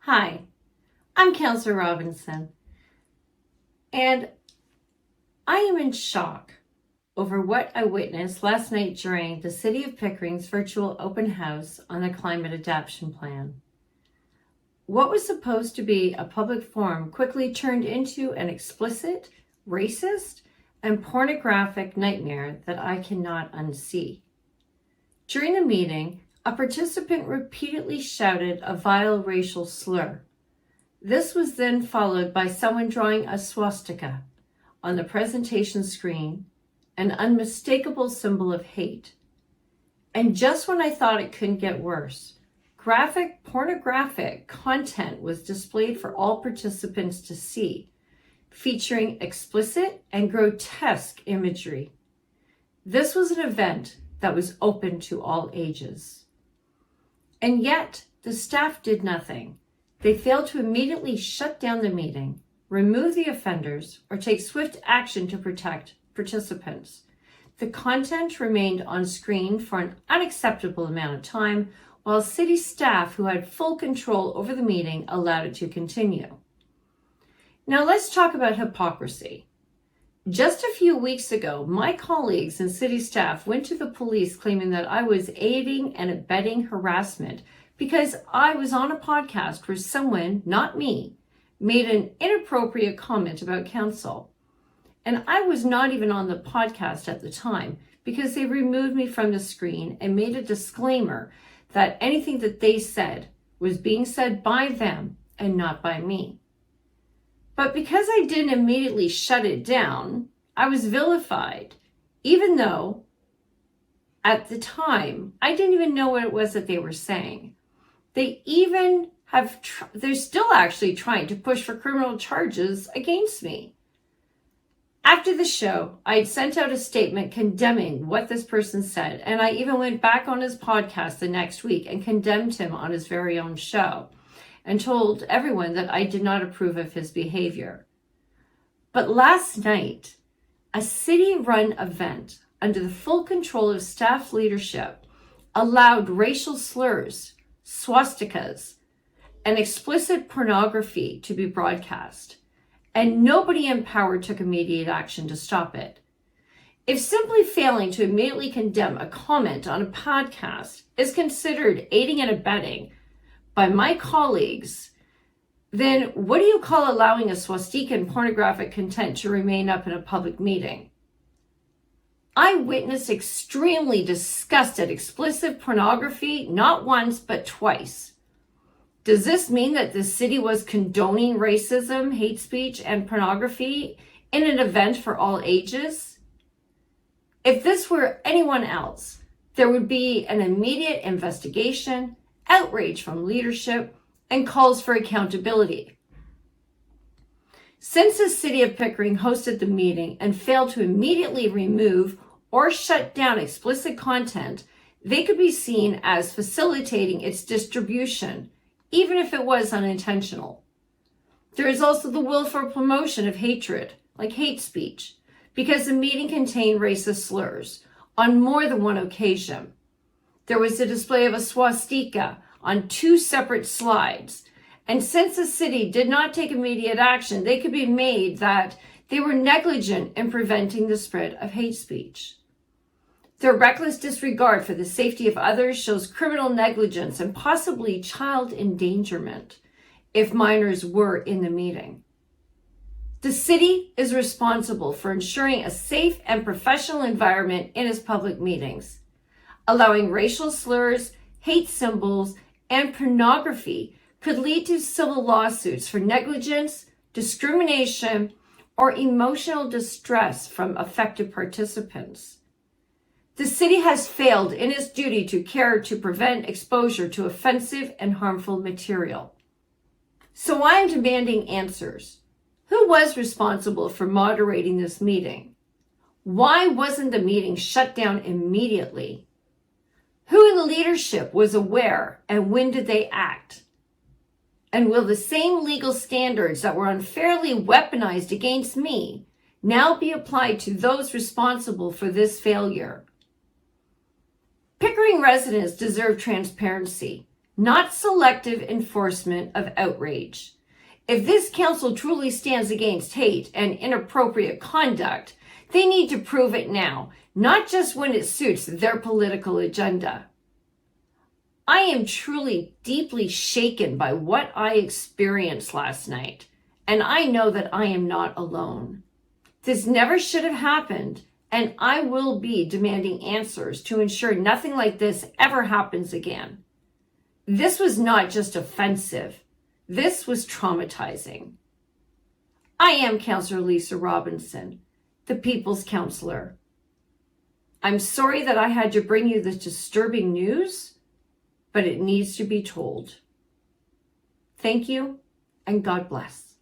Hi, I'm Counselor Robinson, and I am in shock over what I witnessed last night during the City of Pickering's virtual open house on the Climate Adaptation Plan. What was supposed to be a public forum quickly turned into an explicit, racist, and pornographic nightmare that I cannot unsee. During the meeting, a participant repeatedly shouted a vile racial slur. This was then followed by someone drawing a swastika on the presentation screen, an unmistakable symbol of hate. And just when I thought it couldn't get worse, graphic pornographic content was displayed for all participants to see, featuring explicit and grotesque imagery. This was an event that was open to all ages. And yet, the staff did nothing. They failed to immediately shut down the meeting, remove the offenders, or take swift action to protect participants. The content remained on screen for an unacceptable amount of time, while city staff who had full control over the meeting allowed it to continue. Now let's talk about hypocrisy. Just a few weeks ago, my colleagues and city staff went to the police claiming that I was aiding and abetting harassment because I was on a podcast where someone, not me, made an inappropriate comment about council. And I was not even on the podcast at the time because they removed me from the screen and made a disclaimer that anything that they said was being said by them and not by me. But because I didn't immediately shut it down, I was vilified, even though at the time, I didn't even know what it was that they were saying. They're still actually trying to push for criminal charges against me. After the show, I had sent out a statement condemning what this person said, and I even went back on his podcast the next week and condemned him on his very own show, and told everyone that I did not approve of his behavior. But last night, a city-run event under the full control of staff leadership allowed racial slurs, swastikas, and explicit pornography to be broadcast, and nobody in power took immediate action to stop it. If simply failing to immediately condemn a comment on a podcast is considered aiding and abetting by my colleagues, then what do you call allowing a swastika and pornographic content to remain up in a public meeting? I witnessed extremely disgusted explicit pornography not once but twice. Does this mean that the city was condoning racism, hate speech, and pornography in an event for all ages? If this were anyone else, there would be an immediate investigation, outrage from leadership, and calls for accountability. Since the City of Pickering hosted the meeting and failed to immediately remove or shut down explicit content, they could be seen as facilitating its distribution, even if it was unintentional. There is also the willful promotion of hatred, like hate speech, because the meeting contained racist slurs on more than one occasion. There was a display of a swastika on 2 separate slides. And since the city did not take immediate action, they could be made that they were negligent in preventing the spread of hate speech. Their reckless disregard for the safety of others shows criminal negligence and possibly child endangerment if minors were in the meeting. The city is responsible for ensuring a safe and professional environment in its public meetings. Allowing racial slurs, hate symbols, and pornography could lead to civil lawsuits for negligence, discrimination, or emotional distress from affected participants. The city has failed in its duty to care to prevent exposure to offensive and harmful material. So I am demanding answers. Who was responsible for moderating this meeting? Why wasn't the meeting shut down immediately? Who in the leadership was aware, and when did they act? And will the same legal standards that were unfairly weaponized against me now be applied to those responsible for this failure? Pickering residents deserve transparency, not selective enforcement of outrage. If this council truly stands against hate and inappropriate conduct, they need to prove it now, not just when it suits their political agenda. I am truly deeply shaken by what I experienced last night, and I know that I am not alone. This never should have happened, and I will be demanding answers to ensure nothing like this ever happens again. This was not just offensive. This was traumatizing. I am Councillor Lisa Robinson, the People's Councillor. I'm sorry that I had to bring you this disturbing news, but it needs to be told. Thank you, and God bless.